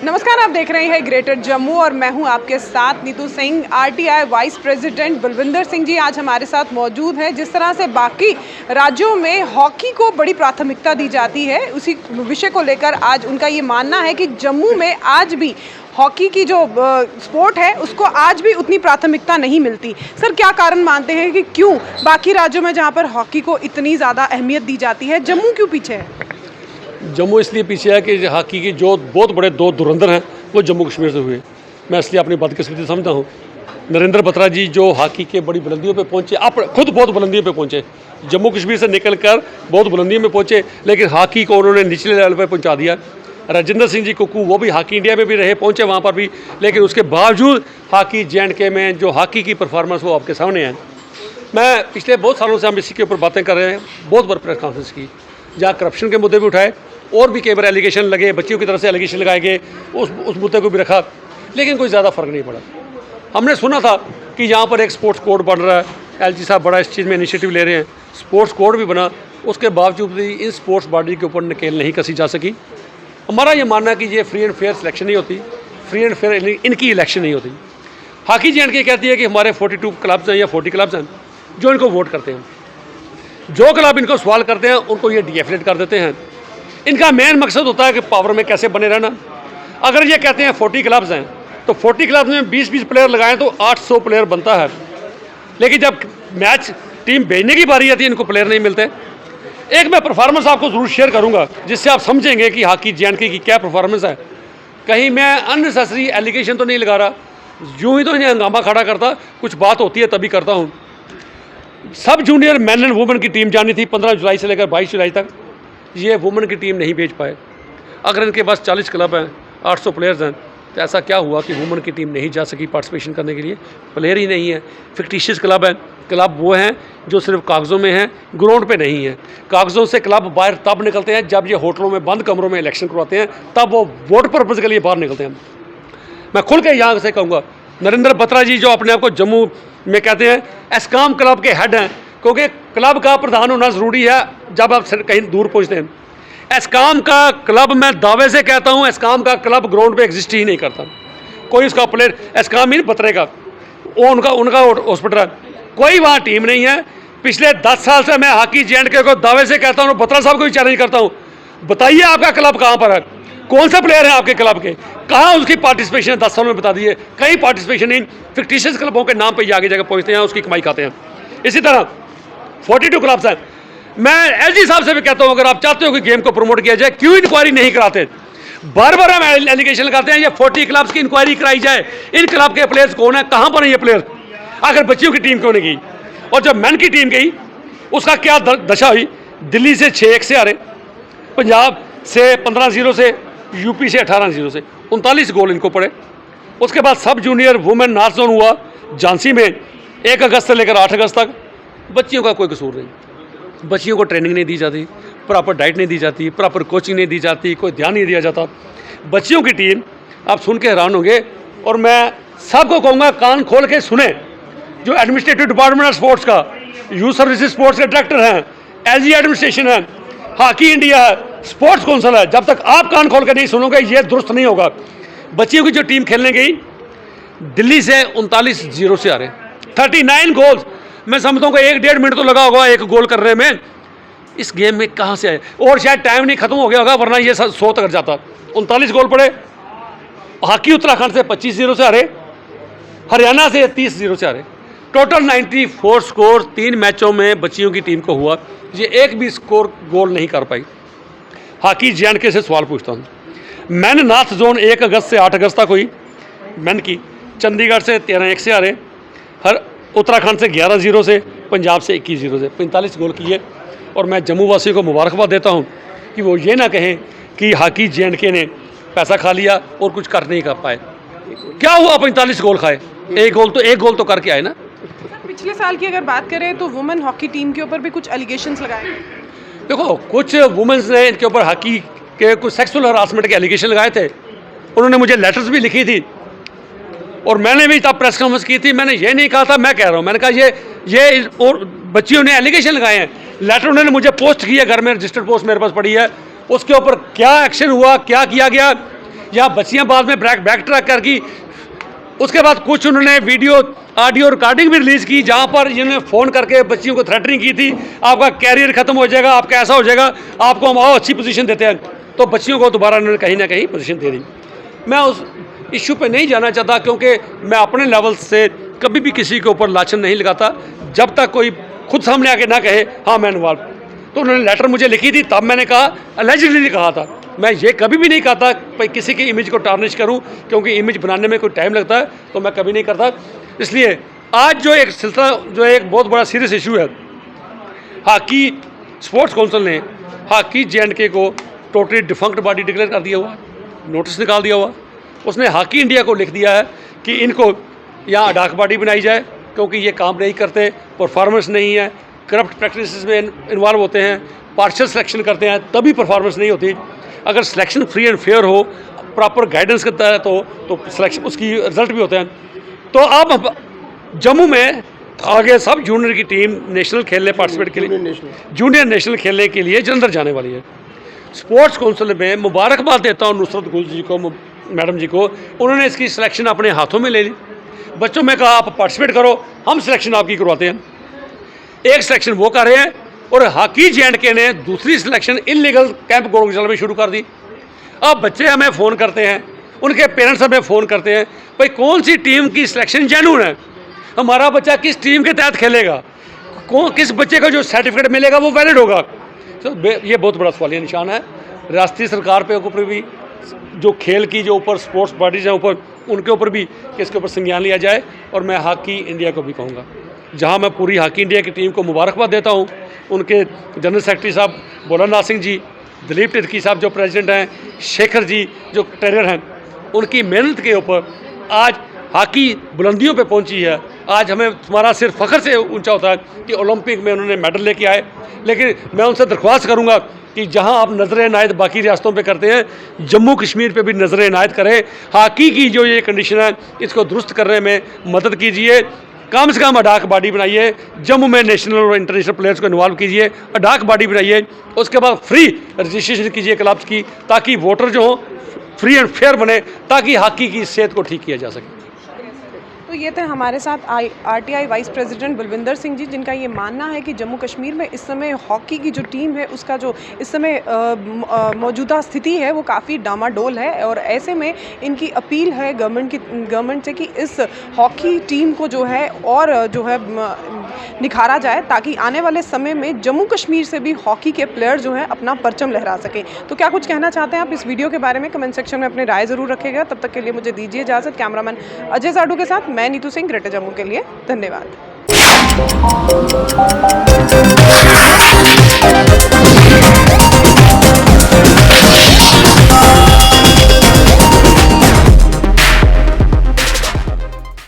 नमस्कार, आप देख रहे हैं ग्रेटर जम्मू और मैं हूं आपके साथ Neetu Singh. RTI vice president Balwinder Singh ji आज हमारे साथ मौजूद हैं। जिस तरह से बाकी राज्यों में हॉकी को बड़ी प्राथमिकता दी जाती है, उसी विषय को लेकर आज उनका ये मानना है कि जम्मू में आज भी हॉकी की जो स्पोर्ट है उसको आज भी उतनी प्राथमिकता नहीं मिलती। सर, क्या कारण मानते हैं कि क्यों बाकी राज्यों में जहाँ पर हॉकी को इतनी ज़्यादा अहमियत दी जाती है, जम्मू क्यों पीछे है? जम्मू इसलिए पीछे है कि हॉकी की जो बहुत बड़े दो धुरंधर हैं वो जम्मू कश्मीर से हुए। मैं इसलिए अपनी बदकिस्मती समझता हूँ। नरेंद्र बत्रा जी जो हॉकी के बड़ी बुलंदियों पे पहुँचे, आप खुद बहुत बुलंदियों पे पहुँचे, जम्मू कश्मीर से निकल कर बहुत बुलंदियों में पहुँचे, लेकिन हॉकी को उन्होंने निचले लेवल पर पहुँचा दिया। राजेंद्र सिंह जी कुक्कू वो भी हॉकी इंडिया में भी रहे, पहुँचे वहाँ पर भी, लेकिन उसके बावजूद हॉकी J&K में जो हॉकी की परफॉर्मेंस वो आपके सामने है। मैं पिछले बहुत सालों से हम इसी के ऊपर बातें कर रहे हैं, बहुत बार प्रेस कॉन्फ्रेंस की, जहाँ करप्शन के मुद्दे भी उठाए और भी कई बार एलिगेशन लगे, बच्चियों की तरफ से एलिगेशन लगाए गए, उस मुद्दे को भी रखा, लेकिन कोई ज़्यादा फर्क नहीं पड़ा। हमने सुना था कि यहाँ पर एक स्पोर्ट्स कोड बन रहा है, LG साहब बड़ा इस चीज़ में इनिशिएटिव ले रहे हैं, स्पोर्ट्स कोड भी बना, उसके बावजूद भी इन स्पोर्ट्स बॉडी के ऊपर नकेल नहीं कसी जा सकी। हमारा ये मानना है कि ये फ्री एंड फेयर सिलेक्शन नहीं होती, फ्री एंड फेयर इनकी इलेक्शन नहीं होती। हॉकी J&K कहती है कि हमारे 42 क्लब्स हैं या 40 क्लब्स हैं जो इनको वोट करते हैं, जो क्लब इनको सवाल करते हैं उनको ये डीएफिलेट कर देते हैं। इनका मेन मकसद होता है कि पावर में कैसे बने रहना। अगर ये कहते हैं 40 क्लब्स हैं तो 40 क्लब्स में 20-20 प्लेयर लगाएं तो 800 प्लेयर बनता है, लेकिन जब मैच टीम भेजने की बारी आती है इनको प्लेयर नहीं मिलते। एक मैं परफॉर्मेंस आपको ज़रूर शेयर करूंगा जिससे आप समझेंगे कि हॉकी J&K की क्या परफॉर्मेंस है। कहीं मैं अननेसेसरी एलिगेशन तो नहीं लगा रहा, यूँ ही तो इन्हें हंगामा खड़ा करता, कुछ बात होती है तभी करता हूँ। सब जूनियर मैन एंड वुमेन की टीम जानी थी 15 जुलाई से लेकर 22 जुलाई तक, ये वुमेन की टीम नहीं भेज पाए। अगर इनके पास 40 क्लब हैं, 800 प्लेयर्स हैं, तो ऐसा क्या हुआ कि वुमेन की टीम नहीं जा सकी पार्टिसिपेशन करने के लिए? प्लेयर ही नहीं है। फिक्टिशियस क्लब हैं, क्लब वो हैं जो सिर्फ कागज़ों में हैं, ग्राउंड पे नहीं है। कागज़ों से क्लब बाहर तब निकलते हैं जब ये होटलों में बंद कमरों में इलेक्शन करवाते हैं, तब वो वोट पर्पज़ के लिए बाहर निकलते हैं। मैं खुल के यहाँ से कहूँगा, नरेंद्र बत्रा जी जो अपने आप को जम्मू में कहते हैं एस्कॉम क्लब के हेड हैं, क्योंकि क्लब का प्रधान होना ज़रूरी है जब आप कहीं दूर पहुँचते हैं। एस्कॉम का क्लब, मैं दावे से कहता हूँ, एस्कॉम का क्लब ग्राउंड पे एग्जिस्ट ही नहीं करता। कोई उसका प्लेयर, एस्कॉम ही बतरे का, वो उनका हॉस्पिटल है, कोई वहाँ टीम नहीं है। पिछले 10 साल से मैं हॉकी J&K को दावे से कहता हूँ, बत्रा साहब को भी चैलेंज करता हूँ, बताइए आपका क्लब कहाँ पर है, कौन सा प्लेयर है आपके क्लब के, कहाँ उसकी पार्टिसिपेशन है? 10 सालों में बता दीजिए। कहीं पार्टिसिपेशन नहीं। फिक्टिशियस क्लबों के नाम पे ये आगे जगह पहुँचते हैं, उसकी कमाई खाते हैं। इसी तरह 42 क्लब्स हैं। मैं LG साहब से भी कहता हूँ, अगर आप चाहते हो कि गेम को प्रमोट किया जाए, क्यों इंक्वायरी नहीं कराते? बार बार हम एलिगेशन लगाते हैं ये 40 क्लब्स की इंक्वायरी कराई जाए, इन क्लब के प्लेयर्स कौन है, कहाँ पर है ये प्लेयर, आखिर बच्चियों की टीम क्यों नहीं गई? और जब मैन की टीम गई उसका क्या दशा हुई? दिल्ली से 6-1 से हारे, पंजाब से 15-0 से, यूपी से 18-0 से, 39 गोल इनको पड़े। उसके बाद सब जूनियर वुमेन नॉर्थ जोन हुआ झांसी में 1 अगस्त से लेकर 8 अगस्त तक। बच्चियों का कोई कसूर नहीं, बच्चियों को ट्रेनिंग नहीं दी जाती, प्रॉपर डाइट नहीं दी जाती, प्रॉपर कोचिंग नहीं दी जाती, कोई ध्यान नहीं दिया जाता। बच्चियों की टीम, आप सुन के हैरान होंगे, और मैं सबको कहूँगा कान खोल के सुने, जो एडमिनिस्ट्रेटिव डिपार्टमेंट ऑफ स्पोर्ट्स का, यूथ सर्विसेज स्पोर्ट्स के डायरेक्टर हैं, LG एडमिनिस्ट्रेशन है, हॉकी इंडिया है, स्पोर्ट्स काउंसिल है, जब तक आप कान खोल के नहीं सुनोगे ये दुरुस्त नहीं होगा। बच्चियों की जो टीम खेलने गई दिल्ली से 39-0 से आ रहे, 39 गोल्स। मैं समझता हूँ कि 1-1.5 मिनट तो लगा होगा एक गोल करने में। इस गेम में कहाँ से आए? और शायद टाइम नहीं खत्म हो गया होगा, वरना ये 100 तक जाता। 39 गोल पड़े। हॉकी उत्तराखंड से 25-0 से हारे, हरियाणा से 30-0 से हारे। टोटल 94 स्कोर 3 मैचों में बच्चियों की टीम को हुआ, ये एक भी स्कोर गोल नहीं कर पाई। हॉकी J&K से सवाल पूछता हूँ, मैन नॉर्थ जोन 1 अगस्त से 8 अगस्त तक हुई मैन की, चंडीगढ़ से 13-1 से हारे, हर उत्तराखंड से 11-0 से, पंजाब से 21-0 से, 45 गोल किए। और मैं जम्मू वासियों को मुबारकबाद देता हूँ कि वो ये ना कहें कि हॉकी J&K ने पैसा खा लिया और कुछ कर नहीं कर पाए। क्या हुआ 45 गोल खाए? एक गोल तो करके आए ना। पिछले साल की अगर बात करें तो वुमेन हॉकी टीम के ऊपर भी कुछ एलिगेशंस लगाए गए। देखो, कुछ वुमेन्स ने इनके ऊपर हॉकी के कुछ सेक्सुअल हरासमेंट के एलिगेशन लगाए थे, उन्होंने मुझे लेटर्स भी लिखी थी, और मैंने भी तब प्रेस कॉन्फ्रेंस की थी। मैंने ये नहीं कहा था, मैं कह रहा हूँ, मैंने कहा ये और बच्चियों ने एलिगेशन लगाए हैं, लेटर उन्होंने मुझे पोस्ट किया, घर में रजिस्टर्ड पोस्ट मेरे पास पड़ी है, उसके ऊपर क्या एक्शन हुआ, क्या किया गया, या बच्चियां बाद में बैक ट्रैक कर गई। उसके बाद कुछ उन्होंने वीडियो ऑडियो रिकॉर्डिंग भी रिलीज़ की जहां पर इन्होंने फ़ोन करके बच्चियों को थ्रेटनिंग की थी, आपका कैरियर ख़त्म हो जाएगा, आपका ऐसा हो जाएगा, आपको हम और अच्छी पोजीशन देते हैं। तो बच्चियों को दोबारा उन्होंने कहीं ना कहीं पोजीशन दे दी। मैं उस इशू पे नहीं जाना चाहता क्योंकि मैं अपने लेवल से कभी भी किसी के ऊपर लाछन नहीं लगाता जब तक कोई खुद सामने आके ना कहे हाँ मैं इन्वॉल्व। तो उन्होंने लेटर मुझे लिखी थी, तब मैंने कहा, अलेजिडली कहा था। मैं ये कभी भी नहीं कहता भाई किसी की इमेज को टार्निश करूं, क्योंकि इमेज बनाने में कोई टाइम लगता है, तो मैं कभी नहीं करता। इसलिए आज जो एक सिलसिला, जो एक बहुत बड़ा सीरियस इशू है, हॉकी स्पोर्ट्स काउंसिल ने हॉकी J&K को टोटली डिफंक्ट बॉडी डिक्लेयर कर दिया हुआ, नोटिस निकाल दिया हुआ। उसने हॉकी इंडिया को लिख दिया है कि इनको यहाँ अडाक बॉडी बनाई जाए, क्योंकि ये काम नहीं करते, परफॉर्मेंस नहीं है, करप्ट प्रैक्टिसेस में इन्वॉल्व होते हैं, पार्शियल सिलेक्शन करते हैं, तभी परफॉर्मेंस नहीं होती। अगर सिलेक्शन फ्री एंड फेयर हो, प्रॉपर गाइडेंस के तहत हो, तो सिलेक्शन उसकी रिजल्ट भी होते हैं। तो अब जम्मू में आगे सब जूनियर की टीम नेशनल खेलने पार्टिसिपेट के लिए, जूनियर नेशनल खेलने के लिए जलंधर जाने वाली है। स्पोर्ट्स काउंसिल में मुबारकबाद देता हूँ नुसरत गुल जी को, मैडम जी को, उन्होंने इसकी सिलेक्शन अपने हाथों में ले ली। बच्चों में कहा आप पार्टिसिपेट करो, हम सिलेक्शन आपकी करवाते हैं। एक सिलेक्शन वो कर रहे हैं और हॉकी J&K ने दूसरी सिलेक्शन इलीगल कैंप गोरखजल में शुरू कर दी। अब बच्चे हमें फ़ोन करते हैं, उनके पेरेंट्स हमें फ़ोन करते हैं, भाई कौन सी टीम की सिलेक्शन जेन्युइन है, हमारा बच्चा किस टीम के तहत खेलेगा, किस बच्चे को जो सर्टिफिकेट मिलेगा वो वैलिड होगा। तो ये बहुत बड़ा सवालिया निशान है। राष्ट्रीय सरकार पे ऊपर भी जो खेल की जो ऊपर स्पोर्ट्स बॉडीज हैं ऊपर, उनके ऊपर भी इसके ऊपर संज्ञान लिया जाए। और मैं हॉकी इंडिया को भी कहूँगा, जहाँ मैं पूरी हॉकी इंडिया की टीम को मुबारकबाद देता हूँ, उनके जनरल सेक्रेटरी साहब भोलानाथ सिंह जी, दिलीप तिर्की साहब जो प्रेसिडेंट हैं, शेखर जी जो ट्रेनर हैं, उनकी मेहनत के ऊपर आज हॉकी बुलंदियों पे पहुंची है। आज हमें हमारा सिर्फ फ़ख्र से ऊंचा होता है कि ओलंपिक में उन्होंने मेडल लेके आए। लेकिन मैं उनसे दरख्वास्त करूंगा कि जहां आप नज़र इनायत बाकी रियासतों पे करते हैं, जम्मू कश्मीर पे भी नज़र इनायत करें। हॉकी की जो ये कंडीशन है, इसको दुरुस्त करने में मदद कीजिए। कम से कम अडाक बॉडी बनाइए, जम्मू में नेशनल और इंटरनेशनल प्लेयर्स को इन्वॉल्व कीजिए, अडाक बॉडी बनाइए, उसके बाद फ्री रजिस्ट्रेशन कीजिए क्लब्स की, ताकि वोटर जो हो फ्री एंड फेयर बने, ताकि हॉकी की सेहत को ठीक किया जा सके। तो ये थे हमारे साथ RTI vice president Balwinder Singh ji, जिनका ये मानना है कि जम्मू कश्मीर में इस समय हॉकी की जो टीम है उसका जो इस समय मौजूदा स्थिति है वो काफ़ी डामाडोल है। और ऐसे में इनकी अपील है गवर्नमेंट से कि इस हॉकी टीम को जो है और जो है निखारा जाए, ताकि आने वाले समय में जम्मू कश्मीर से भी हॉकी के प्लेयर जो हैं अपना परचम लहरा सकें। तो क्या कुछ कहना चाहते हैं आप इस वीडियो के बारे में? कमेंट सेक्शन में अपनी राय ज़रूर रखिएगा। तब तक के लिए मुझे दीजिए इजाज़त। कैमरामैन अजय साडू के साथ मैं नीतू सिंह, ग्रेटर जम्मू के लिए। धन्यवाद।